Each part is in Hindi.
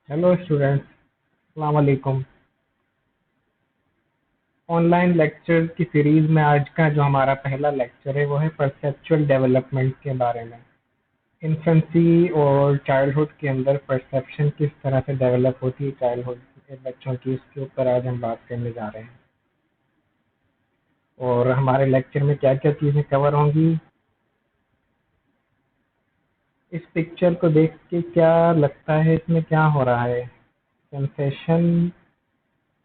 हेलो स्टूडेंट्स, अस्सलाम वालेकुम। ऑनलाइन लेक्चर की सीरीज में आज का जो हमारा पहला लेक्चर है वो है परसेप्चुअल डेवलपमेंट के बारे में। इन्फेंसी और चाइल्डहुड के अंदर परसेप्शन किस तरह से डेवलप होती है चाइल्डहुड के बच्चों की, उसके ऊपर आज हम बात करने जा रहे हैं। और हमारे लेक्चर में क्या क्या चीज़ें कवर होंगी, इस पिक्चर को देख के क्या लगता है, इसमें क्या हो रहा है। सेंसेशन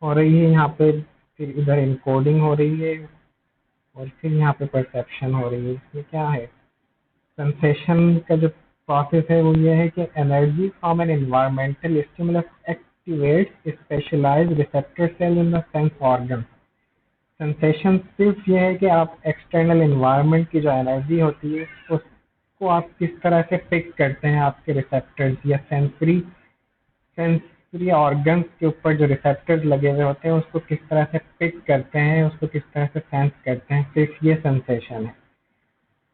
हो रही है यहाँ पे, फिर इधर इनकोडिंग हो रही है और फिर यहाँ पे परसेप्शन हो रही है। इसमें क्या है, सेंसेशन का जो प्रोसेस है वो ये है कि energy from an environmental stimulus activates specialised receptor cell in the sense organ. Sensation सिर्फ ये है कि आप एक्सटर्नल एनवायरनमेंट की जो एनर्जी होती है उसको आप किस तरह से पिक करते हैं, आपके रिसेप्टर्स या सेंसरी ऑर्गन्स के ऊपर जो रिसेप्टर्स लगे हुए होते हैं उसको किस तरह से पिक करते हैं, उसको किस तरह से सेंस करते हैं, सिर्फ ये सेंसेशन है।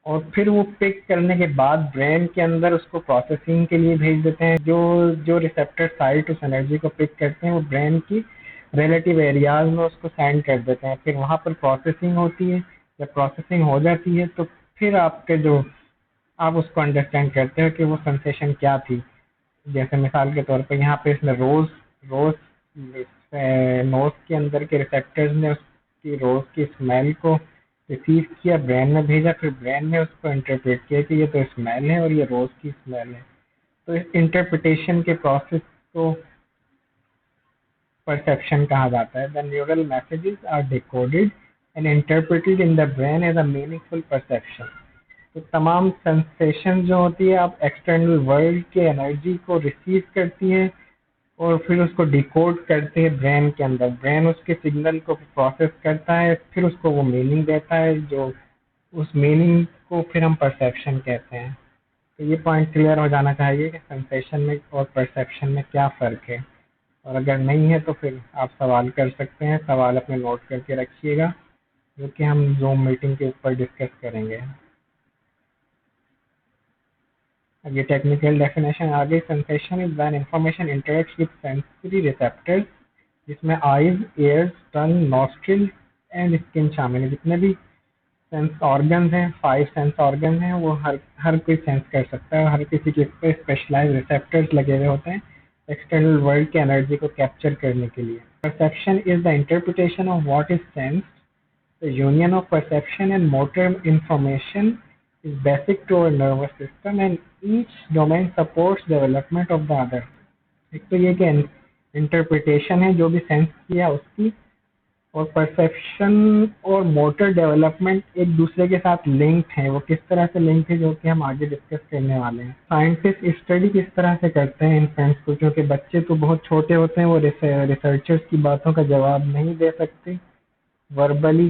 और फिर वो पिक करने के बाद ब्रेन के अंदर उसको प्रोसेसिंग के लिए भेज देते हैं। जो जो रिसेप्टर साइट उस एनर्जी को पिक करते हैं वो ब्रेन की रिलेटिव एरियाज में उसको सेंड कर देते हैं। फिर वहाँ पर प्रोसेसिंग होती है। जब प्रोसेसिंग हो जाती है तो फिर आपके जो आप उसको अंडरस्टैंड करते हो कि वो सेंसेशन क्या थी। जैसे मिसाल के तौर पे यहाँ पे इसने रोज रोज नोज के अंदर के रिसेप्टर्स ने उसकी रोज की स्मेल को रिसीव किया, ब्रेन में भेजा, फिर ब्रेन ने उसको इंटरप्रेट किया कि ये तो स्मेल है और ये रोज की स्मेल है। तो इस इंटरप्रिटेशन के प्रोसेस को परसेप्शन कहा जाता है। The neural messages are decoded and interpreted in the brain as a meaningful perception. तो तमाम सेंसेशन जो होती है आप एक्सटर्नल वर्ल्ड के एनर्जी को रिसीव करती है और फिर उसको डिकोड करते हैं ब्रेन के अंदर। ब्रेन उसके सिग्नल को प्रोसेस करता है, फिर उसको वो मीनिंग देता है, जो उस मीनिंग को फिर हम परसेप्शन कहते हैं। तो ये पॉइंट क्लियर हो जाना चाहिए कि सेंसेशन में और परसेप्शन में क्या फ़र्क है। और अगर नहीं है तो फिर आप सवाल कर सकते हैं, सवाल अपने नोट करके रखिएगा, जो कि हम जूम मीटिंग के ऊपर डिस्कस करेंगे। अब ये टेक्निकल डेफिनेशन आ गई। Sensation is when information interacts with sensory receptors, जिसमें eyes, ears, tongue, nostril and skin शामिल है। जितने भी सेंस ऑर्गन्स हैं, 5 सेंस ऑर्गन हैं, वो हर हर कोई सेंस कर सकता है। हर किसी के पे स्पेशलाइज्ड रिसेप्टर्स लगे हुए होते हैं एक्सटर्नल वर्ल्ड की एनर्जी को कैप्चर करने के लिए। Perception is the interpretation of what is sensed. The union of perception and motor information is basic to our nervous system, and each domain supports development of the other. एक तो ये कि इंटरप्रिटेशन है जो भी सेंस किया उसकी, और परसेप्शन और मोटर डेवलपमेंट एक दूसरे के साथ लिंक है। वो किस तरह से लिंक है जो कि हम आगे डिस्कस करने वाले हैं। साइंटिस्ट स्टडी किस तरह से करते हैं इन सेंस को, क्योंकि बच्चे तो बहुत छोटे होते हैं, वो रिसर्चर्स की बातों का जवाब नहीं दे सकते वर्बली।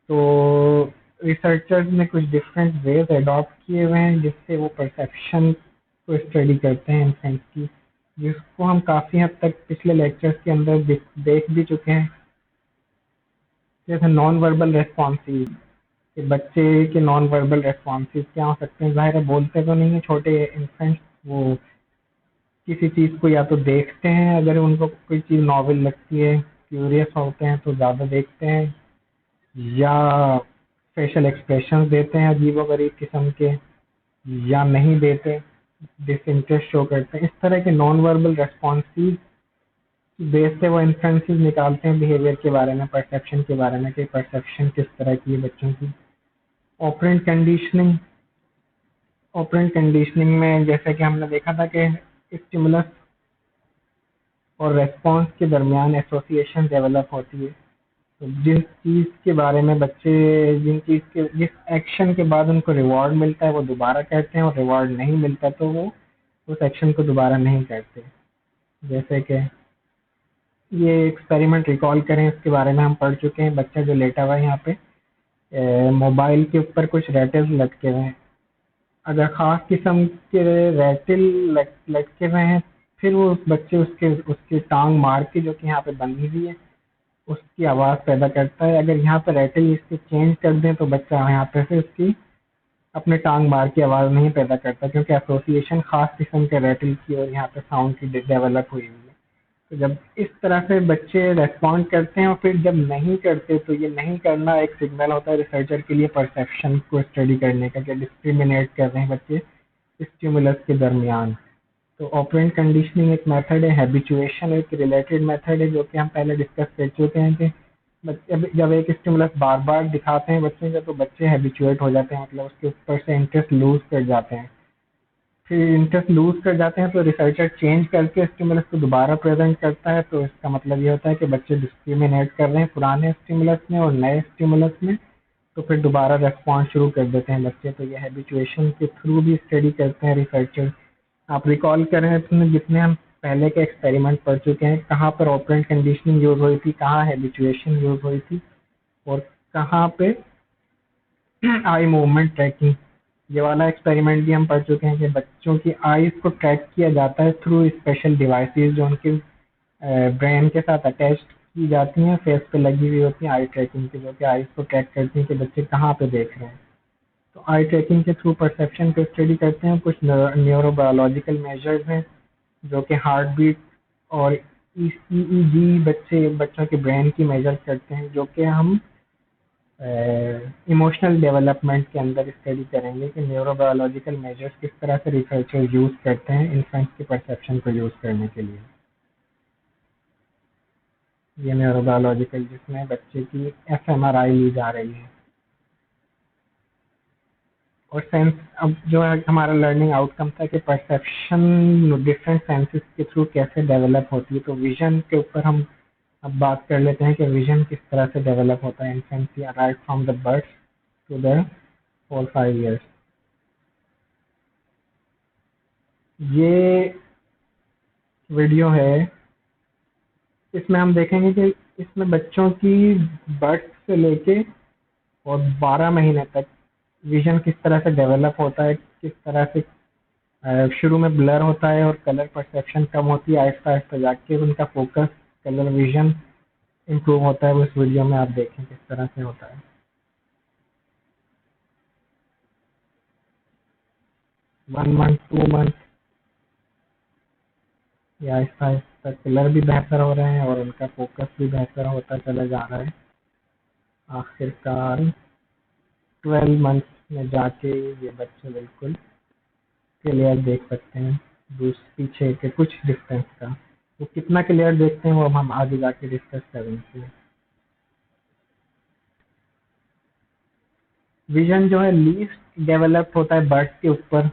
तो रिसर्चर्स ने कुछ डिफरेंट वेज अडॉप्ट किए हुए हैं जिससे वो परसेप्शन को स्टडी करते हैं इन्फेंट्स की, जिसको हम काफ़ी हद तक पिछले लेक्चर्स के अंदर देख भी चुके हैं। जैसे नॉन वर्बल रेस्पॉन्सिव, कि बच्चे के नॉन वर्बल रेस्पॉन्सिव क्या हो सकते हैं। ज़ाहिर है बोलते तो नहीं है छोटे इन्फेंट्स, वो किसी चीज़ को या तो देखते हैं, अगर उनको कोई चीज़ नॉवल लगती है, क्यूरियस होते हैं तो ज़्यादा देखते हैं, या फेशियल एक्सप्रेशंस देते हैं अजीबोगरीब किस्म के, या नहीं देते, डिसइंटरेस्ट शो करते हैं। इस तरह के नॉन वर्बल रेस्पॉन्सिव बेस से वो इन्फ्लुएंसेस निकालते हैं बिहेवियर के बारे में, परसेप्शन के बारे में, कि परसेप्शन किस तरह की है बच्चों की। ऑपरेंट कंडीशनिंग, ऑपरेंट कंडीशनिंग में जैसे कि हमने देखा था कि स्टिमुलस और रेस्पॉन्स के दरमियान एसोसिएशन डेवलप होती है। तो जिस चीज़ के बारे में बच्चे, जिस एक्शन के बाद उनको रिवॉर्ड मिलता है वो दोबारा करते हैं, और रिवॉर्ड नहीं मिलता तो वो उस एक्शन को दोबारा नहीं करते। जैसे कि ये एक्सपेरिमेंट रिकॉल करें, इसके बारे में हम पढ़ चुके हैं। बच्चा जो लेटा हुआ है यहाँ पे, मोबाइल के ऊपर कुछ रैटल्स लटके हुए हैं। अगर ख़ास किस्म के रैटल लटके हुए हैं, फिर वो उस बच्चे उसके उसकी टांग मार के, जो कि यहाँ पे बंधी हुई है, उसकी आवाज़ पैदा करता है। अगर यहाँ पर रैटल इसके चेंज कर दें तो बच्चा यहाँ पे से उसकी अपने टांग मार के आवाज़ नहीं पैदा करता, क्योंकि एसोसिएशन खास किस्म के रैटल की और यहाँ पे साउंड की डेवलप हुई हुई है। तो जब इस तरह से बच्चे रेस्पॉन्ड करते हैं और फिर जब नहीं करते, तो ये नहीं करना एक सिग्नल होता है रिसर्चर के लिए परसेप्शन को स्टडी करने का, कि डिस्क्रिमिनेट कर रहे हैं बच्चे स्टिमुलस के दरमियान। तो ऑपरेंट कंडीशनिंग एक मेथड है, हैबिचुएशन एक रिलेटेड मेथड है जो कि हम पहले डिस्कस कर चुके हैं कि जब एक स्टिमुलस बार बार दिखाते हैं बच्चे को, तो बच्चे हैबिचुएट हो जाते हैं, मतलब उसके ऊपर से इंटरेस्ट लूज कर जाते हैं। फिर इंटरेस्ट लूज कर जाते हैं तो रिसर्चर चेंज करके स्टिमुलस को दोबारा प्रेजेंट करता है, तो इसका मतलब ये होता है कि बच्चे डिस्क्रिमिनेट कर रहे हैं पुराने स्टिमुलस में और नए स्टिमुलस में, तो फिर दोबारा रेस्पॉन्स शुरू कर देते हैं बच्चे। तो ये हैबिचुएशन के थ्रू भी स्टडी करते हैं रिसर्चर। आप रिकॉल करें अपने जितने हम पहले के एक्सपेरिमेंट पढ़ चुके हैं, कहाँ पर ऑपरेंट कंडीशनिंग यूज हुई थी, कहाँ हैबिचुएशन यूज हुई थी, और कहाँ पे आई मूवमेंट ट्रैकिंग। ये वाला एक्सपेरिमेंट भी हम पढ़ चुके हैं कि बच्चों की आईज को ट्रैक किया जाता है थ्रू स्पेशल डिवाइसेस जो उनके ब्रेन के साथ अटैच की जाती हैं, फेस पे लगी हुई होती हैं आई ट्रैकिंग की, जो कि आईज को ट्रैक करती हैं कि बच्चे कहाँ पे देख रहे हैं। तो आई ट्रैकिंग के थ्रू परसेप्शन को स्टडी करते हैं। कुछ न्यूरोबायोलॉजिकल मेजर्स हैं जो कि हार्ट बीट और ईईजी बच्चों के ब्रेन की मेजर करते हैं, जो कि हम इमोशनल डेवलपमेंट के अंदर स्टडी करेंगे कि न्यूरोबायोलॉजिकल मेजर्स किस तरह से रिसर्चर यूज करते हैं इन्फेंट्स के परसेप्शन को यूज करने के लिए। ये न्यूरोबायोलॉजिकल जिसमें बच्चे की एफएमआरआई ली जा रही है। और सेंस, अब जो है हमारा लर्निंग आउटकम था कि परसेप्शन डिफरेंट सेंसेस के थ्रू कैसे डेवलप होती है। तो विजन के ऊपर हम अब बात कर लेते हैं कि विजन किस तरह से डेवलप होता है infancy right from the birth to the 4-5 years। ये वीडियो है, इसमें हम देखेंगे कि इसमें बच्चों की बर्थ से लेके और 12 महीने तक विजन किस तरह से डेवलप होता है, किस तरह से शुरू में ब्लर होता है और कलर परसेप्शन कम होती है, आहिस्ता आहिस्ता जाके उनका फोकस कलर विजन इम्प्रूव होता है। वो इस वीडियो में आप देखें किस तरह से होता है। 1 month 2 month या आहिस्ता आहिस्ता कलर भी बेहतर हो रहे हैं और उनका फोकस भी बेहतर होता चला जा रहा है। आखिरकार 12 months में जाके ये बच्चे बिल्कुल क्लियर देख सकते हैं पीछे के कुछ डिस्टेंस का। वो कितना क्लियर देखते हैं वो अब हम आगे जाके डिस्कस करेंगे। विजन जो है लीस्ट डेवलप होता है बर्थ के ऊपर,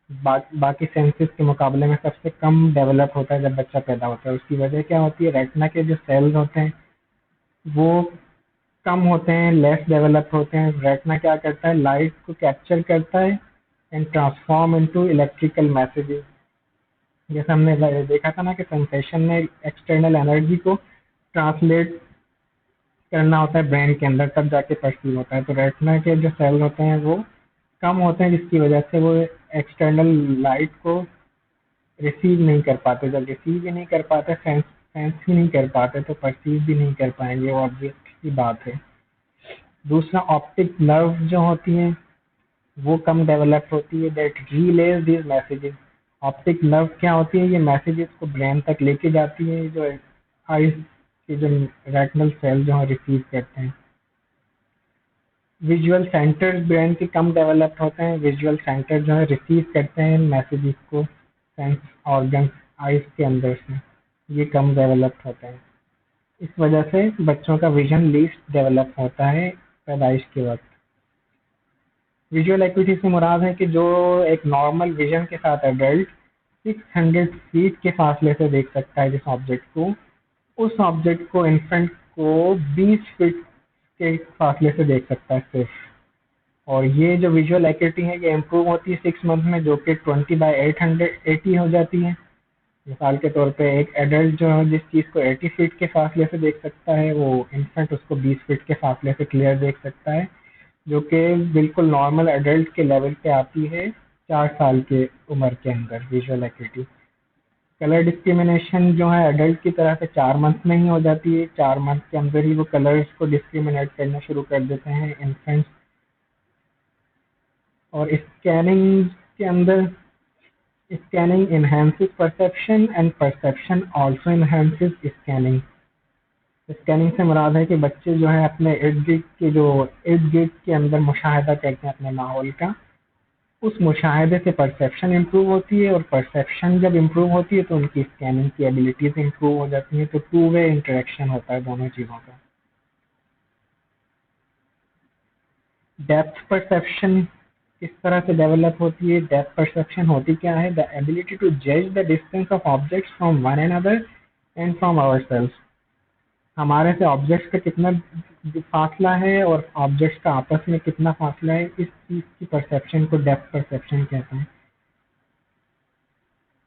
बाकी सेंसेस के मुकाबले में सबसे कम डेवलप होता है जब बच्चा पैदा होता है। उसकी वजह क्या होती है, रेटिना के जो सेल्स होते हैं वो कम होते हैं, लेस डेवलप होते हैं। रेटिना क्या करता है, लाइट को कैप्चर करता है and transform into electrical messages. जैसे हमने देखा था ना कि सेंसेशन में एक्सटर्नल एनर्जी को ट्रांसलेट करना होता है ब्रेन के अंदर, तब जाके परसीव होता है। तो रेटिना के जो सेल होते हैं वो कम होते हैं, जिसकी वजह से वो एक्सटर्नल लाइट को रिसीव नहीं कर पाते। जब रिसीव ही नहीं कर पाते, सेंस सेंस ही नहीं कर पाते, तो परसीव भी नहीं कर पाएंगे, वो ऑब्वियस की बात है। दूसरा, ऑप्टिक नर्व जो होती है वो कम डेवलप होती है, that release this messages. Optic nerve क्या होती है, ये मैसेजेस को ब्रेन तक लेके जाती है, जो आईज के जो रेटिनल सेल जो है रिसीव करते हैं। विजुअल सेंटर ब्रेन के कम डेवलप होते हैं, विजुअल सेंटर जो है रिसीव करते हैं मैसेजेस को सेंस ऑर्गन आईज के अंदर से, ये कम डेवलप होते हैं। इस वजह से बच्चों का विजन लीस्ट डेवलप होता है पैदाइश के वक्त। विजुअल एक्टिविटी से मुराद है कि जो एक नॉर्मल विजन के साथ एडल्ट 600 फीट के फासले से देख सकता है जिस ऑब्जेक्ट को, उस ऑब्जेक्ट को इन्फेंट को 20 फीट के फासले से देख सकता है सिर्फ। और ये जो विजुअल एक्टिविटी है ये इम्प्रूव होती है 6 मंथ में, जो कि 20/880 हो जाती है। मिसाल के तौर पे एक एडल्ट जो है जिस चीज़ को 80 फीट के फासले से देख सकता है, वो इन्फेंट उसको 20 फीट के फासले से क्लियर देख सकता है, जो कि बिल्कुल नॉर्मल एडल्ट के लेवल पे आती है 4 साल के उम्र के अंदर विजुअल एक्टिविटी। कलर डिस्क्रिमिनेशन जो है एडल्ट की तरह से 4 मंथ में ही हो जाती है, 4 मंथ के अंदर ही वो कलर्स को डिस्क्रिमिनेट करना शुरू कर देते हैं इन्फेंट्स। और स्कैनिंग के अंदर scanning enhances perception and perception also enhances scanning। Scanning से मुराद है कि बच्चे जो है अपने इर्द गिर्द के अंदर मुशाहिदा करते हैं अपने माहौल का, उस मुशाहिदे से परसेप्शन इम्प्रूव होती है और परसेप्शन जब इम्प्रूव होती है तो उनकी स्कैनिंग की एबिलिटीज इम्प्रूव हो जाती हैं। तो टू वे इंटरेक्शन होता है दोनों चीज़ों का। डेप्थ परसेप्शन किस तरह से डेवलप होती है? डेप्थ परसेप्शन होती क्या है? द एबिलिटी टू जज the distance of objects from one another and from ourself. हमारे से ऑब्जेक्ट्स का कितना फासला है और ऑब्जेक्ट्स का आपस में कितना फासला है, इस चीज़ की परसेप्शन को डेप्थ परसेप्शन कहते हैं।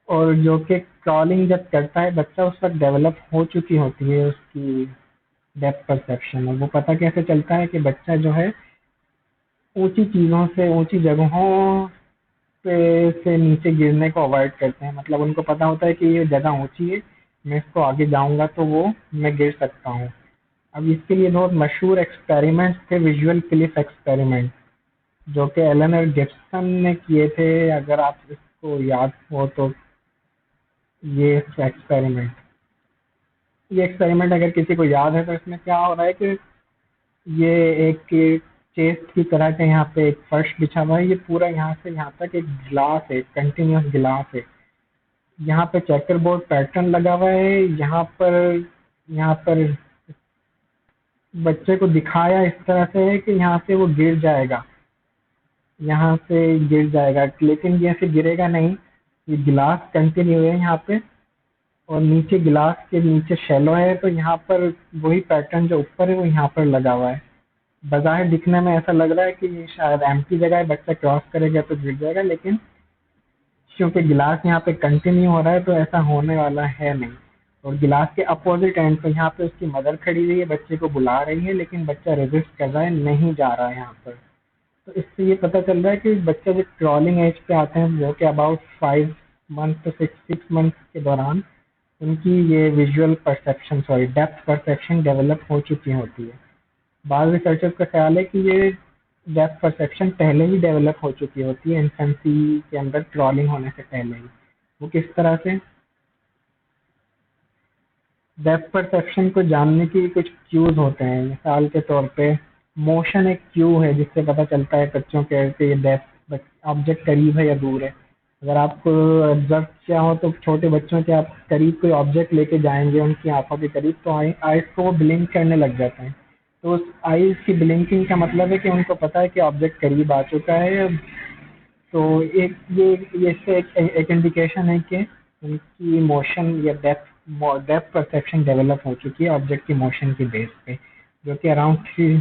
और जो कि क्रॉलिंग जब करता है बच्चा, उस वक्त डेवलप हो चुकी होती है उसकी डेप्थ परसेप्शन। और वो पता कैसे चलता है कि बच्चा जो है ऊंची चीज़ों से, ऊंची जगहों पे से नीचे गिरने को अवॉइड करते हैं। मतलब उनको पता होता है कि ये जगह ऊंची है, मैं इसको आगे जाऊंगा तो वो मैं गिर सकता हूँ। अब इसके लिए बहुत मशहूर एक्सपेरिमेंट्स थे, विजुअल क्लिफ एक्सपेरिमेंट, जो कि एलन और गिब्सन ने किए थे, अगर आप इसको याद हो तो। ये एक्सपेरिमेंट ये एक्सपेरिमेंट अगर किसी को याद है तो इसमें क्या हो रहा है कि ये एक चेस्ट की तरह का यहाँ पे एक फर्श बिछा हुआ है। ये पूरा यहाँ से यहाँ तक एक गिलास है, कंटिन्यूस गिलास है। यहाँ पे चेकर बोर्ड पैटर्न लगा हुआ है। यहाँ पर बच्चे को दिखाया इस तरह से है कि यहाँ से वो गिर जाएगा, यहाँ से गिर जाएगा, लेकिन ये ऐसे गिरेगा नहीं। ये गिलास कंटिन्यू है यहाँ पे, और नीचे गिलास के नीचे शैलो है, तो यहाँ पर वही पैटर्न जो ऊपर है वो यहाँ पर लगा हुआ है। बज़ाहिर दिखने में ऐसा लग रहा है कि ये शायद एम्प्टी जगह है, बच्चा क्रॉस करेगा तो गिर जाएगा, लेकिन क्योंकि गिलास यहाँ पे कंटिन्यू हो रहा है तो ऐसा होने वाला है नहीं। और गिलास के अपोजिट एंड पे यहाँ पे उसकी मदर खड़ी हुई है, बच्चे को बुला रही है, लेकिन बच्चा रेजिस्ट कर रहा है, नहीं जा रहा है यहाँ पर। तो इससे ये पता चल रहा है कि बच्चे जब क्रॉलिंग एज पे आते हैं, जो कि अबाउट 5 मंथ to 6 मंथ के दौरान, उनकी ये visual perception, sorry depth perception develop हो चुकी होती है। बाद रिसर्चर्स का ख्याल है कि ये डेप्थ परसेप्शन पहले ही डेवलप हो चुकी होती है, इन्फेंसी के अंदर क्रॉलिंग होने से पहले ही। वो किस तरह से? डेप्थ परसेप्शन को जानने की कुछ क्यूज होते हैं। मिसाल के तौर पे मोशन एक क्यू है जिससे पता चलता है बच्चों के कि ये डेप्थ ऑब्जेक्ट करीब है या दूर है। अगर आपको ऑब्जर्व किया हो तो छोटे बच्चों के आप करीब कोई ऑब्जेक्ट लेके जाएंगे उनकी आंखों के करीब, तो आइस को वो ब्लिंक करने लग जाते हैं। तो उस आइस की ब्लिंकिंग का मतलब है कि उनको पता है कि ऑब्जेक्ट करीब आ चुका है। तो एक ये इससे एक इंडिकेशन है कि उनकी मोशन या डेप्थ परसेप्शन डेवलप हो चुकी है ऑब्जेक्ट की मोशन की बेस पे, जो कि अराउंड 3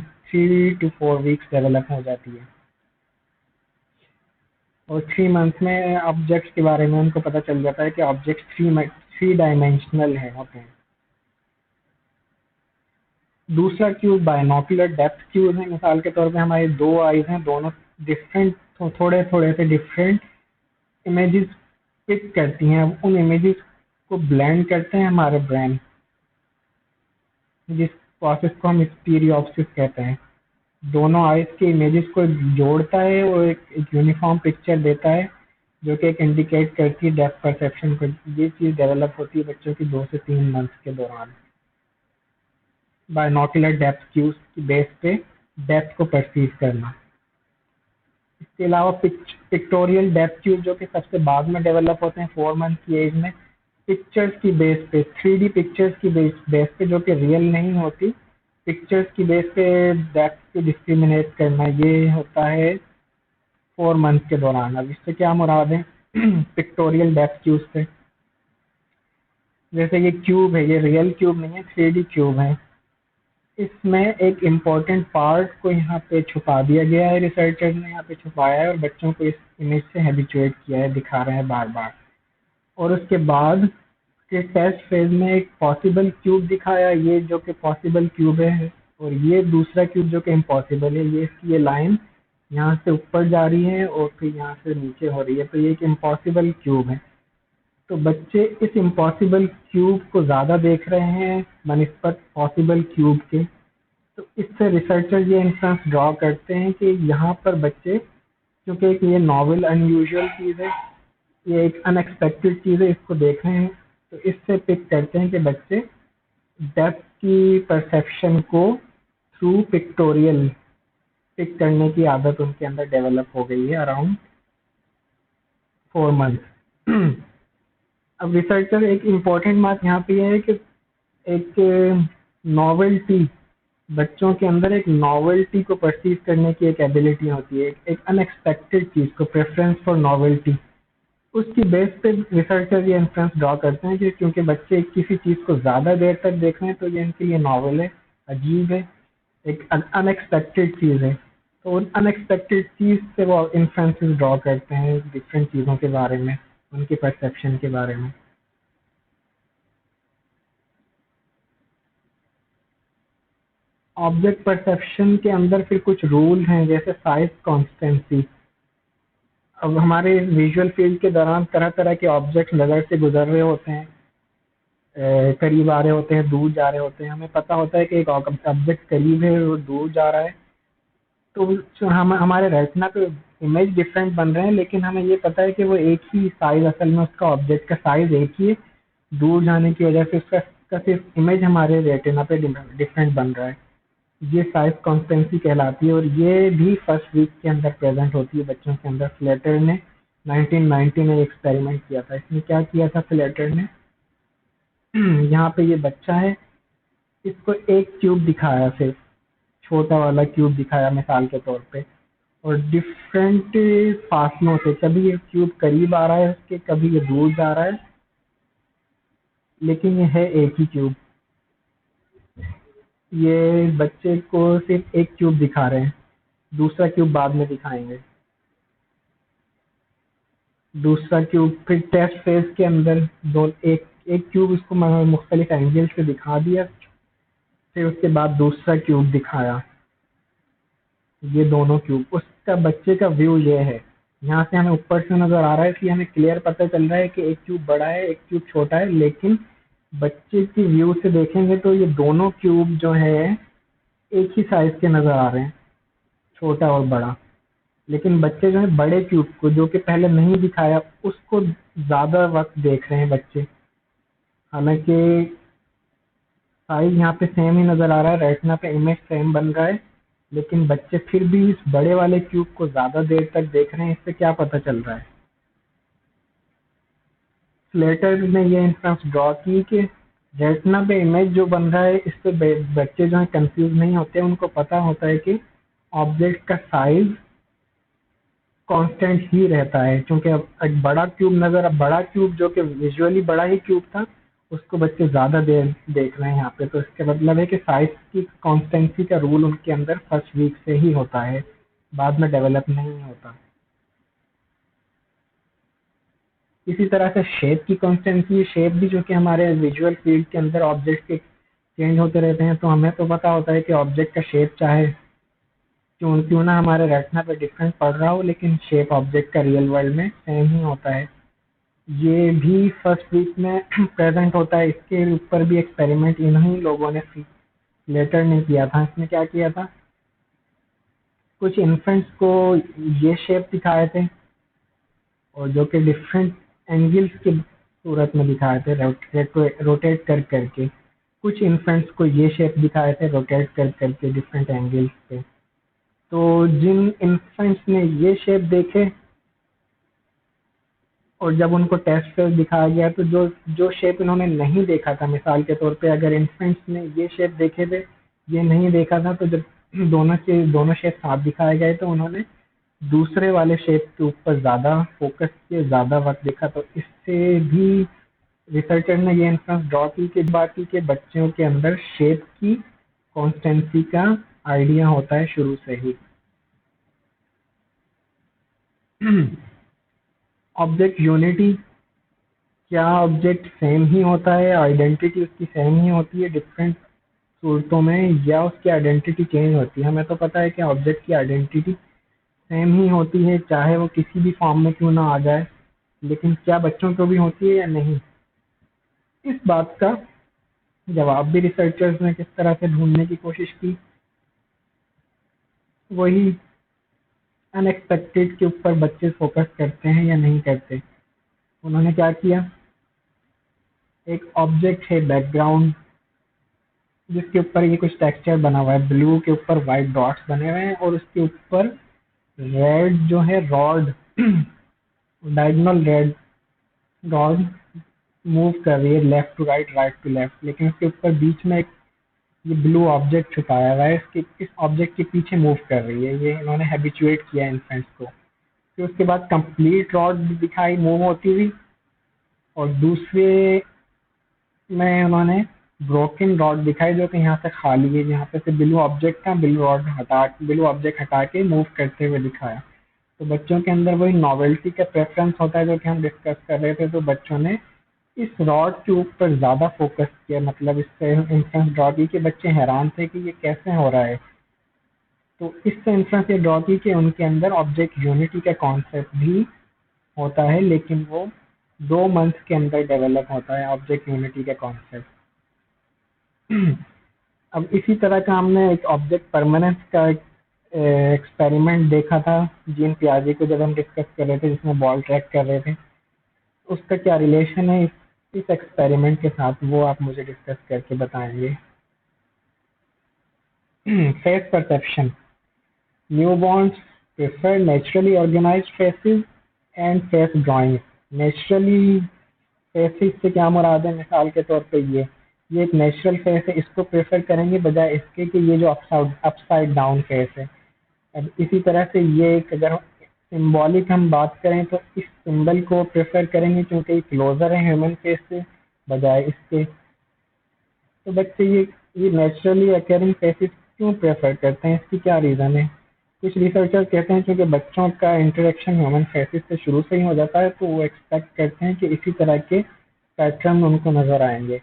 to 4 वीक्स डेवलप हो जाती है। और 3 मंथ में ऑब्जेक्ट्स के बारे में उनको पता चल जाता है कि ऑब्जेक्ट थ्री डायमेंशनल है होते हैं। दूसरा क्यूब बायनोकुलर डेप्थ क्यूब है। मिसाल के तौर पे हमारे दो आईज हैं, दोनों डिफरेंट, थोड़े थोड़े से डिफरेंट इमेजेस पिक करती हैं। अब उन इमेजेस को ब्लेंड करते हैं हमारे ब्रेन, जिस प्रोसेस को हम स्टीरियोप्सिस कहते हैं। दोनों आइज के इमेजेस को जोड़ता है और एक यूनिफॉर्म पिक्चर देता है, जो कि एक इंडिकेट करती है डेप्थ परसेप्शन को। ये चीज़ डेवलप होती है बच्चों की 2 से 3 मंथ के दौरान। बायनोकुलर डेप्थ क्यूज की बेस पे डेप्थ को परसीव करना। इसके अलावा पिक्टोरियल डेप्थ क्यूज, जो कि सबसे बाद में डेवलप होते हैं 4 मंथ की एज में, पिक्चर्स की बेस पे, 3D पिक्चर्स की बेस पे, जो कि रियल नहीं होती, पिक्चर्स की बेस पे डेप्थ को डिस्क्रिमिनेट करना, ये होता है 4 मंथ के दौरान। अब इससे क्या मुराद है पिक्टोरियल डेप्थ क्यूज से? जैसे ये क्यूब है, ये रियल क्यूब नहीं है, 3D क्यूब है। इसमें एक इम्पोर्टेंट पार्ट को यहाँ पे छुपा दिया गया है, रिसर्चर ने यहाँ पे छुपाया है और बच्चों को इस इमेज से हैबिचुएट किया है, दिखा रहे हैं बार बार। और उसके बाद के टेस्ट फेज में एक पॉसिबल क्यूब दिखाया, ये जो कि पॉसिबल क्यूब है, और ये दूसरा क्यूब जो कि इम्पॉसिबल है। ये लाइन यहाँ से ऊपर जा रही है और फिर यहाँ से नीचे हो रही है, तो ये एक इम्पॉसिबल क्यूब है। तो बच्चे इस इम्पॉसिबल क्यूब को ज़्यादा देख रहे हैं बनिस्बत पॉसिबल क्यूब के। तो इससे रिसर्चर ये इंफ्रेंस ड्रॉ करते हैं कि यहाँ पर बच्चे क्योंकि एक ये नॉवल अनयूजुअल चीज़ है, ये एक अनएक्सपेक्टेड चीज़ है, इसको देख रहे हैं तो इससे पिक करते हैं कि बच्चे डेप्थ की परसेप्शन को थ्रू पिक्टोरियल पिक करने की आदत उनके अंदर डेवलप हो गई है अराउंड 4 मंथ। अब रिसर्चर एक इम्पॉर्टेंट बात यहाँ पे ये है कि एक नॉवेल्टी, बच्चों के अंदर एक नॉवेल्टी को परसीव करने की एक एबिलिटी होती है, एक अनएक्सपेक्टेड चीज़ को, प्रेफरेंस फॉर नॉवेल्टी। उसकी बेस पे रिसर्चर ये इन्फ्रेंस ड्रॉ करते हैं कि क्योंकि बच्चे किसी चीज़ को ज़्यादा देर तक देख रहे हैं तो ये इनके लिए नॉवल है, अजीब है, एक अनएक्सपेक्टेड चीज़ है। तो उन अनएक्सपेक्टेड चीज़ से वो इन्फ्रेंसेस ड्रॉ करते हैं डिफरेंट चीज़ों के बारे में, उनकी परसेप्शन के बारे में। ऑब्जेक्ट परसेप्शन के अंदर फिर कुछ रूल हैं जैसे साइज कॉन्स्टेंसी। अब हमारे विजुअल फील्ड के दौरान तरह तरह के ऑब्जेक्ट नज़र से गुजर रहे होते हैं, करीब आ रहे होते हैं, दूर जा रहे होते हैं, हमें पता होता है कि एक ऑब्जेक्ट करीब है और दूर जा रहा है, तो जो हम हमारे रेटिना पे इमेज डिफरेंट बन रहे हैं, लेकिन हमें ये पता है कि वो एक ही साइज, असल में उसका ऑब्जेक्ट का साइज एक ही है, दूर जाने की वजह से उसका सिर्फ इमेज हमारे रेटिना पे डिफरेंट बन रहा है। ये साइज कॉन्स्टेंसी कहलाती है और ये भी फर्स्ट वीक के अंदर प्रेजेंट होती है बच्चों के अंदर। फ्लेटर ने 1990 में एक्सपेरिमेंट किया था। इसमें क्या किया था फ्लेटर ने, यहाँ पे ये बच्चा है, इसको एक क्यूब दिखाया, सिर्फ छोटा वाला क्यूब दिखाया मिसाल के तौर पे, और डिफरेंट फासलों से, कभी ये क्यूब करीब आ रहा है उसके, कभी ये दूर जा रहा है, लेकिन ये है एक ही क्यूब। ये बच्चे को सिर्फ एक क्यूब दिखा रहे हैं, दूसरा क्यूब बाद में दिखाएंगे। दूसरा क्यूब फिर टेस्ट फेज के अंदर दो एक एक क्यूब इसको मुख्तलिफ एंगल से दिखा दिया, फिर उसके बाद दूसरा क्यूब दिखाया, ये दोनों क्यूब, उसका बच्चे का व्यू ये है। यहाँ से हमें ऊपर से नजर आ रहा है, इसलिए हमें क्लियर पता चल रहा है कि एक क्यूब बड़ा है एक क्यूब छोटा है, लेकिन बच्चे की व्यू से देखेंगे तो ये दोनों क्यूब जो है एक ही साइज के नजर आ रहे हैं, छोटा और बड़ा। लेकिन बच्चे जो है बड़े क्यूब को, जो कि पहले नहीं दिखाया, उसको ज्यादा वक्त देख रहे हैं बच्चे। हालांकि साइज यहाँ पे सेम ही नजर आ रहा है, रेटिना पे इमेज सेम बन रहा है, लेकिन बच्चे फिर भी इस बड़े वाले क्यूब को ज्यादा देर तक देख रहे हैं। इससे क्या पता चल रहा है, स्लेटर ने ये इंफरेंस ड्रॉ की कि रेटिना पे इमेज जो बन रहा है, इससे बच्चे जो है कंफ्यूज नहीं होते, उनको पता होता है कि ऑब्जेक्ट का साइज कांस्टेंट ही रहता है। क्योंकि अब एक बड़ा क्यूब बड़ा क्यूब जो कि विजुअली बड़ा ही क्यूब था, उसको बच्चे ज्यादा देर देख रहे हैं यहाँ पे, तो इसका मतलब है कि साइज की कांस्टेंसी का रूल उनके अंदर फर्स्ट वीक से ही होता है, बाद में डेवलप नहीं होता। इसी तरह से शेप की कांस्टेंसी, शेप भी जो कि हमारे विजुअल फील्ड के अंदर ऑब्जेक्ट के चेंज होते रहते हैं, तो हमें तो पता होता है कि ऑब्जेक्ट का शेप चाहे क्यों क्यों ना हमारे रेटिना पे डिफरेंट पड़ रहा हो, लेकिन शेप ऑब्जेक्ट का रियल वर्ल्ड में सेम ही होता है। ये भी फर्स्ट वीक में प्रेजेंट होता है। इसके ऊपर भी एक्सपेरिमेंट इन्हीं लोगों ने लेटर ने किया था। इसमें क्या किया था, कुछ इन्फेंट्स को ये शेप दिखाए थे, और जो कि डिफरेंट एंगल्स की सूरत में दिखाए थे, रोटेट कर करके। कुछ इन्फेंट्स को ये शेप दिखाए थे रोटेट कर करके डिफरेंट एंगल्स पे। तो जिन इन्फेंट्स ने ये शेप देखे और जब उनको टेस्ट फेस दिखाया गया, तो जो जो शेप इन्होंने नहीं देखा था, मिसाल के तौर पे अगर इन्फेंट्स ने ये शेप देखे थे, ये नहीं देखा था, तो जब दोनों शेप साथ दिखाए गए तो उन्होंने दूसरे वाले शेप के ऊपर ज़्यादा फोकस किया, ज़्यादा वक्त देखा। तो इससे भी रिसर्चर ने ये इंफ्रेंस ड्रॉ की कि बात की कि बच्चों के अंदर शेप की कॉन्स्टेंसी का आइडिया होता है शुरू से ही। ऑब्जेक्ट यूनिटी, क्या ऑब्जेक्ट सेम ही होता है, आइडेंटिटी उसकी सेम ही होती है डिफरेंट सूरतों में, या उसकी आइडेंटिटी चेंज होती है। हमें तो पता है कि ऑब्जेक्ट की आइडेंटिटी सेम ही होती है, चाहे वो किसी भी फॉर्म में क्यों ना आ जाए, लेकिन क्या बच्चों को भी होती है या नहीं, इस बात का जवाब भी रिसर्चर्स ने किस तरह से ढूंढने की कोशिश की। वही अनएक्सपेक्टेड के ऊपर बच्चे फोकस करते हैं या नहीं करते। उन्होंने क्या किया, एक ऑब्जेक्ट है बैकग्राउंड जिसके ऊपर ये कुछ टेक्सचर बना हुआ है, ब्लू के ऊपर व्हाइट डॉट्स बने हुए हैं और उसके ऊपर रेड जो है rod diagonal red rod move कर रही है left to right, right to left, लेकिन उसके ऊपर बीच में एक ये ब्लू ऑब्जेक्ट छुपाया हुआ है, इसके इस ऑब्जेक्ट के पीछे मूव कर रही है। ये इन्होंने हैबिचुएट किया इन्फेंट्स को। फिर उसके बाद कंप्लीट रॉड दिखाई मूव होती हुई, और दूसरे में उन्होंने ब्रोकन रॉड दिखाई जो कि यहाँ से खाली है, जहाँ पे से ब्लू ऑब्जेक्ट था, ब्लू ऑब्जेक्ट हटा के मूव करते हुए दिखाया। तो बच्चों के अंदर वही नॉवेल्टी का प्रेफरेंस होता है जो कि हम डिस्कस कर रहे थे, तो बच्चों ने इस रॉड के ऊपर ज़्यादा फोकस किया, मतलब इससे इंफ्रेंस ड्रॉ की कि बच्चे हैरान थे कि ये कैसे हो रहा है। तो इससे इंफ्रेंस ये ड्रॉ की कि उनके अंदर ऑब्जेक्ट यूनिटी का कॉन्सेप्ट भी होता है, लेकिन वो 2 मंथ्स के अंदर डेवलप होता है ऑब्जेक्ट यूनिटी का कॉन्सेप्ट। अब इसी तरह का हमने एक ऑब्जेक्ट परमानेंस का एक्सपेरिमेंट देखा था जीन पियाजे को जब हम डिस्कस कर रहे थे, जिसमें बॉल ट्रैक कर रहे थे। उसका क्या रिलेशन है इस एक्सपेरिमेंट के साथ, वो आप मुझे डिस्कस करके बताएंगे। Face perception, newborns prefer naturally organised faces and face drawing. Naturally faces से क्या मुराद है, मिसाल के तौर पे ये एक नेचुरल फेस है, इसको प्रेफर करेंगे बजाय इसके कि ये जो अपसाइड डाउन फेस है। अब इसी तरह से ये एक अगर सिंबॉलिक हम बात करें तो इस सिंबल को प्रेफर करेंगे क्योंकि ये क्लोजर है ह्यूमन फेस से बजाय इसके। तो बच्चे ये नेचुरली अकरिंग फेसेस क्यों प्रेफर करते हैं, इसकी क्या रीज़न है। कुछ रिसर्चर कहते हैं क्योंकि बच्चों का इंटरेक्शन ह्यूमन फेसेस से शुरू से ही हो जाता है, तो वो एक्सपेक्ट करते हैं कि इसी तरह के पैटर्न उनको नजर आएंगे।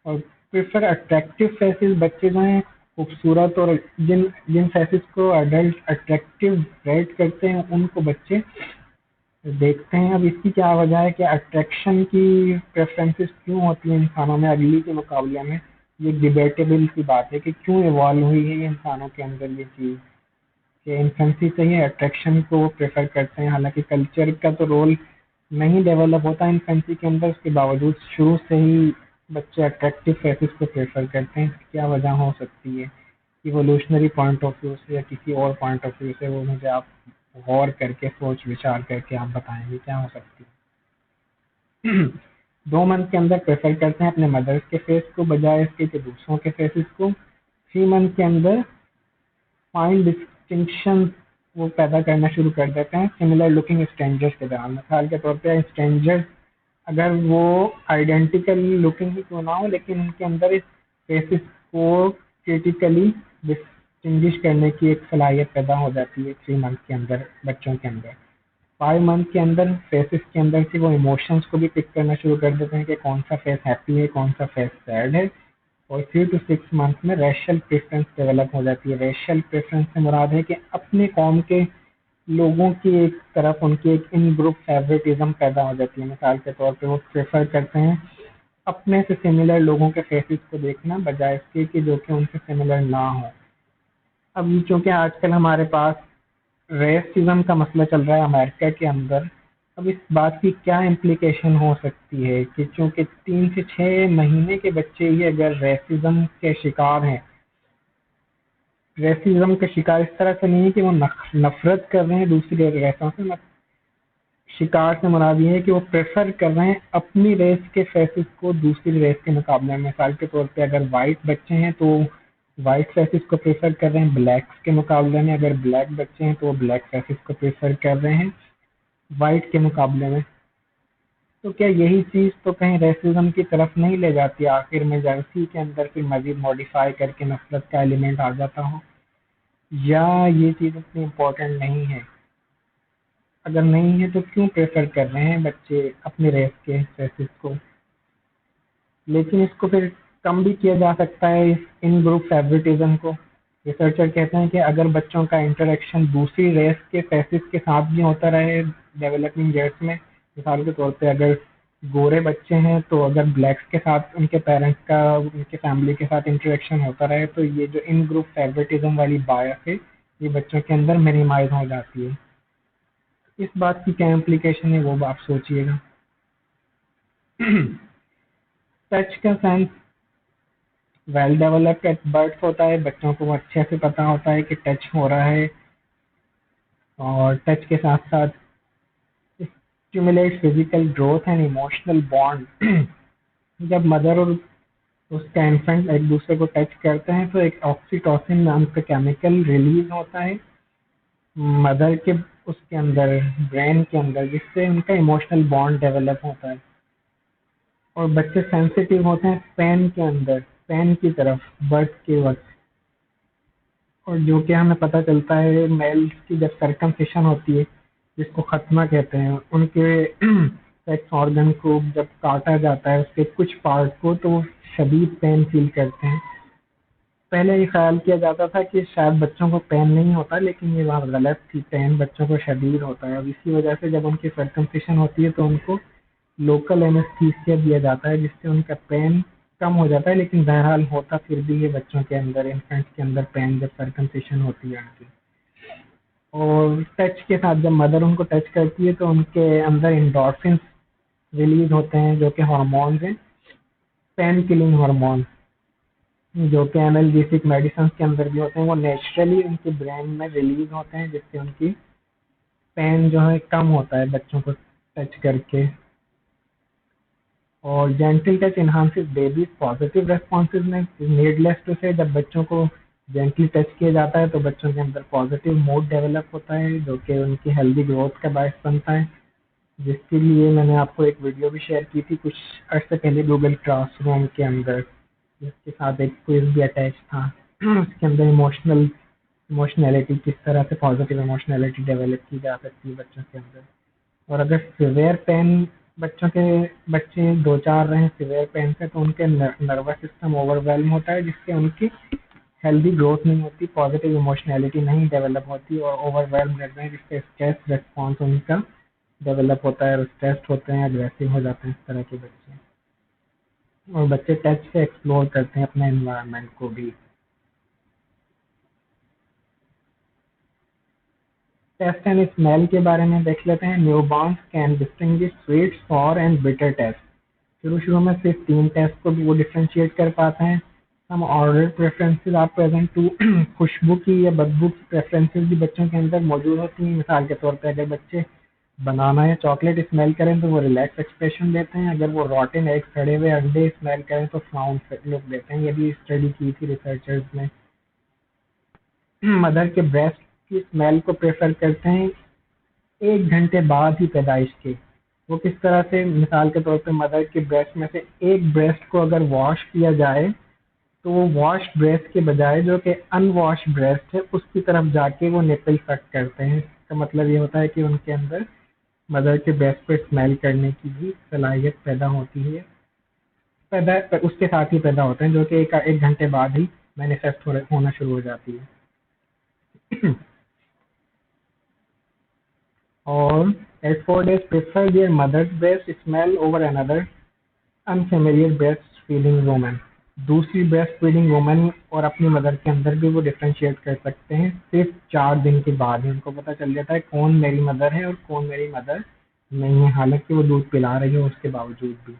और प्रेफर अट्रैक्टिव फेसेस, बच्चे जो हैं खूबसूरत और जिन जिन फेसेस को अडल्ट अट्रैक्टिव रेट करते हैं उनको बच्चे देखते हैं। अब इसकी क्या वजह है कि अट्रैक्शन की प्रेफरेंसेस क्यों होती हैं इंसानों में अगली के मुकाबले में, ये डिबेटेबल की बात है कि क्यों इवॉल्व हुई है ये इंसानों के अंदर ये चीज़ कि इन्फेंसी से ही अट्रैक्शन को प्रेफर करते हैं। हालांकि कल्चर का तो रोल नहीं डेवलप होता इन्फेंसी के अंदर, उसके बावजूद शुरू से ही बच्चे अट्रैक्टिव फेसेस को प्रेफर करते हैं। इसकी क्या वजह हो सकती है, इवोल्यूशनरी पॉइंट ऑफ व्यू से या किसी और पॉइंट ऑफ व्यू से, वो मुझे आप गौर करके सोच विचार करके आप बताएंगे क्या हो सकती है। 2 मंथ के अंदर प्रेफर करते हैं अपने मदर्स के फेस को बजाय इसके कि दूसरों के फेसेस को। 3 मंथ के अंदर फाइन डिस्टिंक्शन वो पैदा करना शुरू कर देते हैं सिमिलर लुकिंग स्ट्रेंजर्स के दौरान। मिसाल के तौर पे स्ट्रेंजर्स अगर वो आइडेंटिकल लुकिंग ही क्यों ना हो, लेकिन उनके अंदर इस फेसेस को क्रिटिकली डिस्टिंग्विश करने की एक सलाहियत पैदा हो जाती है 3 मंथ के अंदर बच्चों के अंदर। 5 मंथ के अंदर फेसेस के अंदर से वो इमोशंस को भी पिक करना शुरू कर देते हैं कि कौन सा फेस हैप्पी है, कौन सा फेस सैड है। और 3 to 6 मंथ में रेशियल प्रेफरेंस डेवलप हो जाती है। रेशियल प्रेफरेंस से मुराद है कि अपने कौम के लोगों की एक तरफ उनकी एक इन ग्रुप फेवरेटिज्म पैदा हो जाती है। मिसाल के तौर पे वो प्रेफर करते हैं अपने से सिमिलर लोगों के फेसेस को देखना बजाय इसके कि जो कि उनसे सिमिलर ना हो। अब ये चूंकि आजकल हमारे पास रेसिज्म का मसला चल रहा है अमेरिका के अंदर, अब इस बात की क्या इम्प्लीकेशन हो सकती है कि चूंकि 3 से 6 महीने के बच्चे ही अगर रेसिज्म के शिकार हैं, रेसिज्म के शिकार इस तरह से नहीं है कि वो नफरत कर रहे हैं दूसरी रेसों से, शिकार से मुराद ये है कि वो प्रेफर कर रहे हैं अपनी रेस के फेसेस को दूसरी रेस के मुकाबले में। मिसाल के तौर पे अगर वाइट बच्चे हैं तो वाइट फेसेस को प्रेफर कर रहे हैं ब्लैक्स के मुकाबले में, अगर ब्लैक बच्चे हैं तो वो ब्लैक फेसेस को प्रेफर कर रहे हैं वाइट के मुकाबले में। तो क्या यही चीज़ तो कहीं रेसिज्म की तरफ नहीं ले जाती आखिर में, जब इसी के अंदर फिर मजीद मॉडिफाई करके नफरत का एलिमेंट आ जाता हो, या ये चीज़ इतनी इम्पोर्टेंट नहीं है। अगर नहीं है तो क्यों प्रेफर कर रहे हैं बच्चे अपने रेस के फेसेस को। लेकिन इसको फिर कम भी किया जा सकता है इस इन ग्रुप फेवरेटिज्म को। रिसर्चर कहते हैं कि अगर बच्चों का इंटरेक्शन दूसरी रेस के फेसेस के साथ भी होता रहे डेवलपिंग ईयर्स में, मिसाल के तौर पे अगर गोरे बच्चे हैं तो अगर ब्लैक्स के साथ उनके पेरेंट्स का उनके फैमिली के साथ इंटरेक्शन होता रहे, तो ये जो इन ग्रुप फेवरेटिज्म वाली बायस है ये बच्चों के अंदर मिनिमाइज हो जाती है। इस बात की क्या इम्प्लीकेशन है वो आप सोचिएगा। टच का sense well developed at birth होता है, बच्चों को अच्छे से पता होता है कि टच हो रहा है, और टच के साथ साथ stimulate physical growth and emotional bond. जब मदर और उसका इन्फेंट एक दूसरे को टच करते हैं तो एक ऑक्सीटोसिन नाम का केमिकल रिलीज होता है मदर के उसके अंदर, ब्रेन के अंदर, जिससे उनका इमोशनल बॉन्ड डेवलप होता है। और बच्चे सेंसिटिव होते हैं पेन के अंदर, पेन की तरफ बर्थ के वक्त। और जो कि हमें पता चलता है मेल्स की जब सर्कमसिशन होती है, जिसको खतना कहते हैं, उनके सेक्स ऑर्गन को जब काटा जाता है उसके कुछ पार्ट को, तो वो शदीद पेन फील करते हैं। पहले ये ख्याल किया जाता था कि शायद बच्चों को पेन नहीं होता, लेकिन ये बात गलत थी, पेन बच्चों को शदीद होता है। अब इसी वजह से जब उनकी सर्कमसिशन होती है तो उनको लोकल एनेस्थीसिया दिया जाता है, जिससे उनका पेन कम हो जाता है। लेकिन बहरहाल होता फिर भी ये बच्चों के अंदर, इन्फेंट्स के अंदर पेन जब सर्कमसिशन होती है उनकी। और टच के साथ जब मदर उनको टच करती है तो उनके अंदर इंडोर्फिन रिलीज होते हैं, जो कि हार्मोन्स हैं, पेन किलिंग हार्मोन, जो कि एनाल्जेसिक मेडिसिन के अंदर भी होते हैं। वो नेचुरली उनके ब्रेन में रिलीज होते हैं, जिससे उनकी पेन जो है कम होता है बच्चों को टच करके। और gentle touch enhances babies positive responsiveness, needless to say जब बच्चों को जेंटली टच किया जाता है तो बच्चों के अंदर पॉजिटिव मूड डेवलप होता है, जो कि उनकी हेल्दी ग्रोथ का बायस बनता है। जिसके लिए मैंने आपको एक वीडियो भी शेयर की थी कुछ अर्से पहले गूगल क्लासरूम के अंदर, जिसके साथ एक क्विज भी अटैच था। उसके अंदर इमोशनैलिटी, किस तरह से पॉजिटिव इमोशनैलिटी डेवलप की जा सकती है बच्चों के अंदर। और अगर सिवियर पेन बच्चे दो चार रहे सिवियर पेन से, तो उनके नर्वस सिस्टम ओवरवेलम होता है, जिससे उनकी हेल्दी ग्रोथ नहीं होती, पॉजिटिव इमोशनैलिटी नहीं डेवलप होती, और ओवरवेलम रहते हैं, जिससे स्ट्रेस रिस्पॉन्स उनका डेवलप होता है, और स्ट्रेस्ड होते हैं, अग्रेसिव हो जाते हैं इस तरह के बच्चे। और बच्चे टच से एक्सप्लोर करते हैं अपने एनवायरनमेंट को भी। टेस्ट एंड स्मेल के बारे में देख लेते हैं। Newborns can distinguish sweet, sour and bitter taste. शुरू शुरू में सिर्फ 3 टेस्ट को भी वो डिफरेंशिएट कर पाते हैं। हम ऑर्डर प्रेफरेंसेस आप प्रेजेंट टू, खुशबू की या बदबू की प्रेफरेंसेस भी बच्चों के अंदर मौजूद होती हैं। मिसाल के तौर पे अगर बच्चे बनाना या चॉकलेट स्मेल करें तो वो रिलैक्स एक्सप्रेशन देते हैं, अगर वो रॉटन एग, सड़े हुए अंडे स्मेल करें तो फ्राउन लुक देते हैं। ये भी स्टडी की थी रिसर्चर्स ने। मदर के ब्रेस्ट की स्मेल को प्रेफर करते हैं 1 घंटे बाद ही पैदाइश के। वो किस तरह से, मिसाल के तौर पे मदर के ब्रेस्ट में से एक ब्रेस्ट को अगर वॉश किया जाए तो वो वॉश ब्रेस्ट के बजाय जो कि अनवॉश ब्रेस्ट है उसकी तरफ जाके वो निपल सक करते हैं। इसका मतलब ये होता है कि उनके अंदर मदर के ब्रेस्ट पे स्मेल करने की भी सलाहियत पैदा होती है, पैदा उसके साथ ही पैदा होते हैं, जो कि एक घंटे बाद ही मैनिफेस्ट होना शुरू हो जाती है। और as 4 days prefer their mother's breast smell over another unfamiliar breastfeeding woman। दूसरी ब्रेस्ट फीडिंग वुमन और अपनी मदर के अंदर भी वो डिफ्रेंशिएट कर सकते हैं सिर्फ 4 दिन के बाद ही। उनको पता चल जाता है कौन मेरी मदर है और कौन मेरी मदर नहीं है, हालांकि वो दूध पिला रही है उसके बावजूद भी।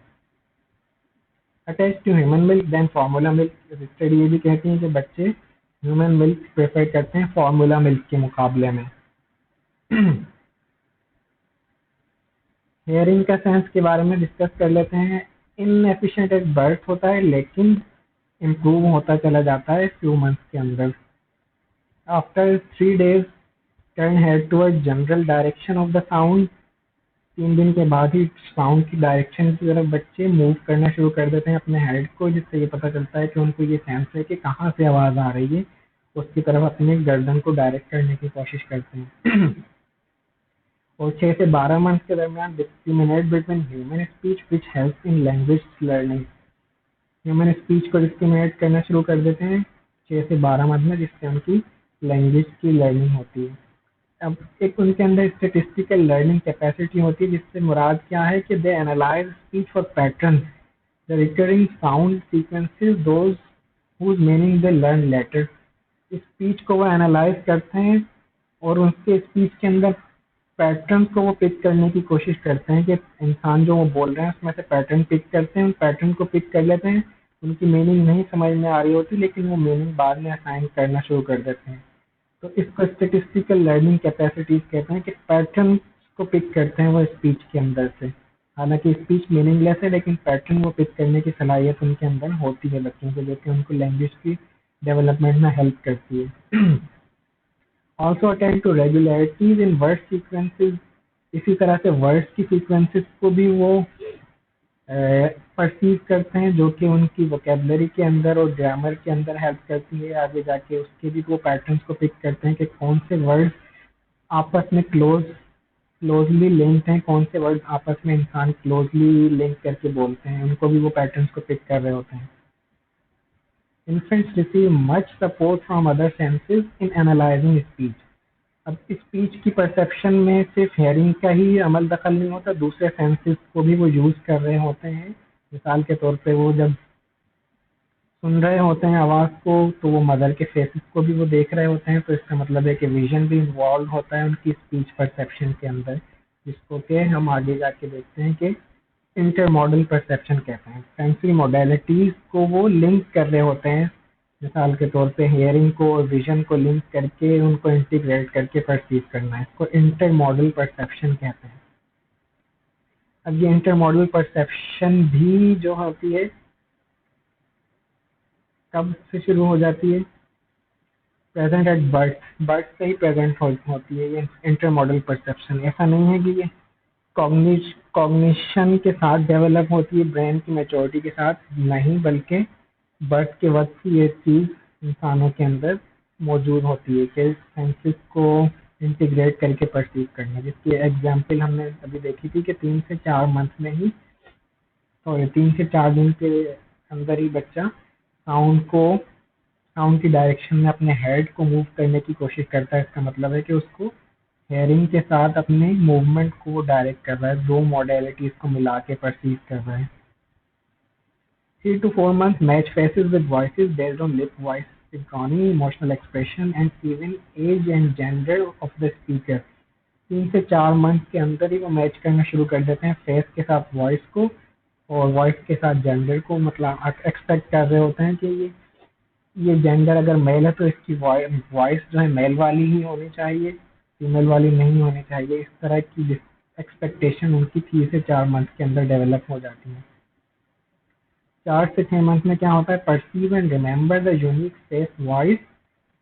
Attach to human milk than formula milk. Study ये भी कहती है कि बच्चे ह्यूमन मिल्क प्रेफर करते हैं फार्मूला मिल्क के मुकाबले में। हेयरिंग का सेंस के बारे में डिस्कस कर लेते हैं। इनएफिशिएंट एट बर्थ होता है, लेकिन इम्प्रूव होता चला जाता है फ्यू मंथ्स के अंदर। After 3 days turn head toward general direction of the sound. 3 दिन के बाद ही साउंड की डायरेक्शन की तरफ बच्चे मूव करना शुरू कर देते हैं अपने हेड को, जिससे ये पता चलता है कि उनको ये सेंस है कि कहाँ से आवाज़ आ रही है, उसकी तरफ अपने गर्दन को डायरेक्ट करने की कोशिश करते हैं। और 6 से 12 मंथ के दरमियान discriminate between human speech which help in language learning. Human speech को डिस्क्रिमिनेट करना शुरू कर देते हैं 6 से 12 मंथ में, जिससे उनकी लैंग्वेज की लर्निंग होती है। अब एक उनके अंदर स्टेटिस्टिकल लर्निंग कैपेसिटी होती है, जिससे मुराद क्या है कि they analyse speech for pattern, the recurring sound sequences, those whose meaning they learn later। Speech को वो एनालाइज करते हैं और उसके स्पीच के अंदर पैटर्न को वो पिक करने की कोशिश करते हैं कि इंसान जो वो बोल रहे हैं उसमें से पैटर्न पिक करते हैं, उन पैटर्न को पिक कर लेते हैं। उनकी मीनिंग नहीं समझ में आ रही होती लेकिन वो मीनिंग बाद में असाइन करना शुरू कर देते हैं। तो इसको स्टेटिस्टिकल लर्निंग कैपेसिटीज कहते हैं कि पैटर्न को पिक करते हैं वो स्पीच के अंदर से। हालांकि स्पीच मीनिंगलेस है लेकिन पैटर्न वो पिक करने की सलाहियत उनके अंदर होती है बच्चों को, जो कि उनको लैंग्वेज की डेवलपमेंट में हेल्प करती है। Also attend to regularities in word sequences, इसी तरह से वर्ड्स की सीक्वेंसेस को भी वो परसीव करते हैं, जो कि उनकी वोकेबलरी के अंदर और ग्रामर के अंदर हेल्प करती है आगे जाके। उसके भी वो पैटर्न्स को पिक करते हैं कि कौन से वर्ड्स आपस में क्लोजली लिंक्ड हैं, कौन से वर्ड्स आपस में इंसान क्लोजली लिंक करके बोलते हैं, उनको भी वो पैटर्न्स को पिक कर रहे होते हैं। Infants receive much support from other senses in analyzing speech. अब स्पीच की परसेप्शन में सिर्फ हेयरिंग का ही अमल दखल नहीं होता, दूसरे सेंसेस को भी वो यूज कर रहे होते हैं। मिसाल के तौर पे वो जब सुन रहे होते हैं आवाज को तो वो मदर के फेसेस को भी वो देख रहे होते हैं, तो इसका मतलब है कि विजन भी इन्वॉल्व होता है उनकी स्पीच परसेप्शन के अंदर, जिसको कि हम आगे जाके देखते हैं कि इंटरमॉडल परसेप्शन कहते हैं। सेंसरी मोडेलिटीज को वो लिंक कर रहे होते हैं, मिसाल के तौर पे हियरिंग को और विजन को लिंक करके उनको इंटीग्रेट करके परसीव करना है, इसको इंटरमॉडल परसेप्शन कहते हैं। अब ये इंटरमॉडल परसेप्शन भी जो होती है कब से शुरू हो जाती है? प्रेजेंट एट बर्थ, बर्थ से ही प्रेजेंट होती है ये इंटरमॉडल परसेप्शन। ऐसा नहीं है कि ये कॉग्निशन के साथ डेवलप होती है, ब्रेन की मैच्योरिटी के साथ नहीं, बल्कि बर्थ के वक्त ही ये चीज़ इंसानों के अंदर मौजूद होती है कि सेंसेस को इंटीग्रेट करके परसीव करना, जिसकी एग्जांपल हमने अभी देखी थी कि 3 से 4 मंथ में ही, सॉरी 3 से 4 दिन के अंदर ही बच्चा साउंड की डायरेक्शन में अपने हेड को मूव करने की कोशिश करता है। इसका मतलब है कि उसको हेयरिंग के साथ अपने मूवमेंट को वो डायरेक्ट कर रहा है, दो मॉडलिटीज को मिला के परसीव कर रहा है। 3 to 4 months match faces with voices based on lip voice synchrony, emotional expression, and even age and gender of the speaker. 3 से 4 मंथ के अंदर ही वो मैच करना शुरू कर देते हैं फेस के साथ वॉइस को और वॉइस के साथ जेंडर को। मतलब एक्सपेक्ट कर रहे होते हैं कि ये जेंडर अगर मेल है तो इसकी वॉइस जो है मेल वाली ही होनी चाहिए, फीमेल वाली नहीं होनी चाहिए। इस तरह की एक्सपेक्टेशन उनकी 3 से 4 मंथ के अंदर डेवलप हो जाती है। 4 से 6 मंथ में क्या होता है? Perceive and remember the unique face voice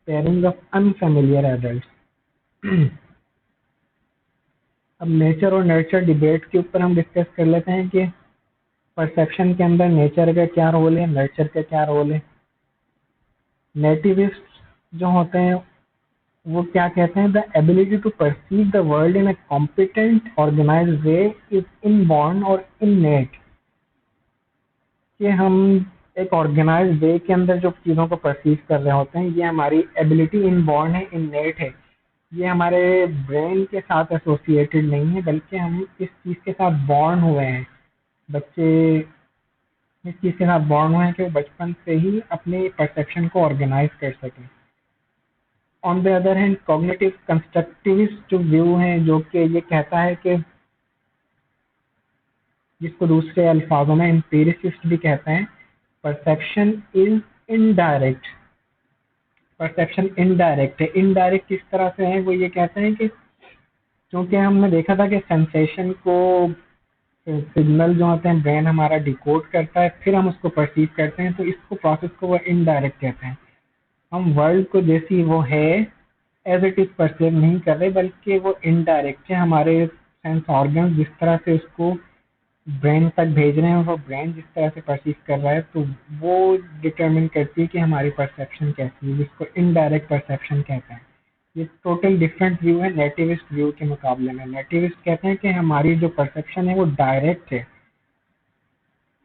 pairing of unfamiliar adult. अब नेचर और नर्चर डिबेट के ऊपर हम डिस्कस कर लेते हैं कि परसेप्शन के अंदर नेचर का क्या रोल है, नर्चर का क्या रोल है। नेटिविस्ट जो होते हैं वो क्या कहते हैं? The ability to perceive the world in a competent organised way is inborn और इननेट। कि हम एक ऑर्गेनाइज्ड वे के अंदर जो चीज़ों को परसीव कर रहे होते हैं, ये हमारी एबिलिटी इनबॉर्न है, इननेट है। ये हमारे ब्रेन के साथ एसोसिएटेड नहीं है, बल्कि हम इस चीज़ के साथ बॉर्न हुए हैं। बच्चे इस चीज़ के साथ बॉर्न हुए हैं कि वो बचपन से ही अपने परसेप्शन को ऑर्गेनाइज कर सकें। On the other hand cognitive constructivist जो व्यू है, जो कि ये कहता है कि जिसको दूसरे अल्फाजों में एम्पिरिसिस्ट भी कहते हैं, perception is indirect. Perception indirect है। इनडायरेक्ट किस तरह से है? वो ये कहते हैं कि क्योंकि हमने देखा था कि सेंसेशन को सिग्नल जो होते हैं ब्रेन हमारा डिकोड करता है, फिर हम उसको परसीव करते हैं, तो इसको प्रोसेस को वो इनडायरेक्ट कहते हैं। हम वर्ल्ड को जैसी वो है एज इट इज परसीव नहीं कर रहे, बल्कि वो इनडायरेक्ट है। हमारे सेंस ऑर्गन जिस तरह से उसको ब्रेन तक भेज रहे हैं और वो ब्रेन जिस तरह से परसीव कर रहा है, तो वो डिटरमिन करती है कि हमारी परसेप्शन कैसी है, जिसको इनडायरेक्ट परसेप्शन कहते हैं। ये टोटल डिफरेंट व्यू है नेटिविस्ट व्यू के मुकाबले में। नेटिविस्ट कहते हैं कि हमारी जो परसेप्शन है वो डायरेक्ट है।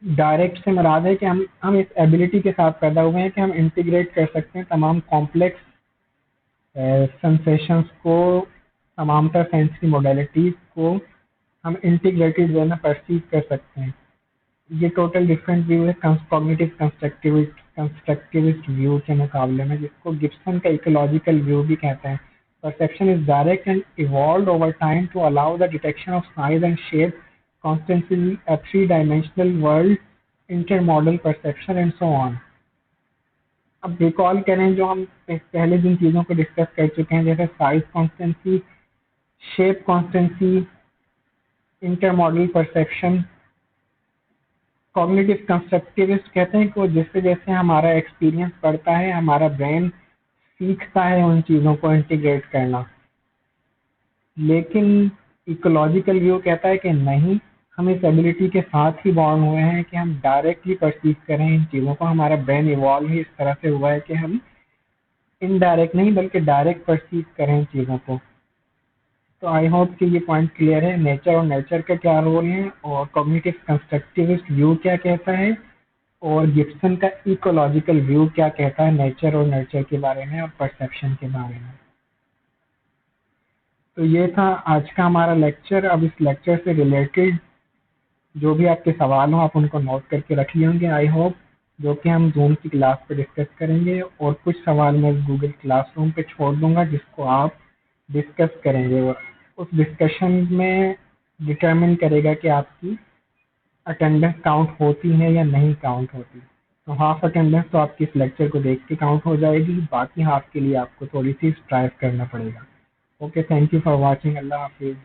डायरेक्ट से मुराद है कि हम इस एबिलिटी के साथ पैदा हुए हैं कि हम इंटीग्रेट कर सकते हैं तमाम कॉम्प्लेक्स सेंसेशंस को, तमाम सेंसरी मोडेलिटीज को हम इंटीग्रेटेड वे में परसीव कर सकते हैं। ये टोटल डिफरेंट व्यू है कॉग्निटिव कंस्ट्रक्टिविस्ट कंस्ट्रक्टिविस्ट व्यू के मुकाबले में, जिसको गिब्सन का इकोलॉजिकल व्यू भी कहते हैं। Perception is direct and evolved over time to allow the detection of size and shape constantly a three dimensional world, intermodal perception and so on. अब रिकॉल करें जो हम पहले जिन चीज़ों को डिस्कस कर चुके हैं, जैसे size constituency, shape constituency, intermodal perception. Cognitive constructivist कहते हैं कि जैसे जैसे हमारा एक्सपीरियंस बढ़ता है, हमारा ब्रेन सीखता है उन चीज़ों को इंटीग्रेट करना। लेकिन इकोलॉजिकल व्यू कहता है कि नहीं, हम इस एबिलिटी के साथ ही बॉर्न हुए हैं कि हम डायरेक्टली परसीव करें इन चीज़ों को। हमारा ब्रेन इवॉल्व ही इस तरह से हुआ है कि हम इनडायरेक्ट नहीं बल्कि डायरेक्ट परसीव करें इन चीज़ों को। तो आई होप कि ये पॉइंट क्लियर है, नेचर और नर्चर का क्या रोल है, और कॉग्निटिव कंस्ट्रक्टिविस्ट व्यू क्या कहता है, और गिब्सन का इकोलॉजिकल व्यू क्या कहता है नेचर और नर्चर के बारे में और परसेप्शन के बारे में। तो ये था आज का हमारा लेक्चर। अब इस लेक्चर से रिलेटेड जो भी आपके सवाल हो आप उनको नोट करके रख लिए होंगे आई होप, जो कि हम जूम की क्लास पे डिस्कस करेंगे। और कुछ सवाल मैं गूगल क्लासरूम पे छोड़ दूंगा जिसको आप डिस्कस करेंगे, और उस डिस्कशन में डिटरमिन करेगा कि आपकी अटेंडेंस काउंट होती है या नहीं काउंट होती। तो हाफ अटेंडेंस तो आपकी इस लेक्चर को देख के काउंट हो जाएगी, बाकी हाफ के लिए आपको थोड़ी सी स्ट्राइव करना पड़ेगा। Okay, thank you for watching. अल्लाह हाफिज़।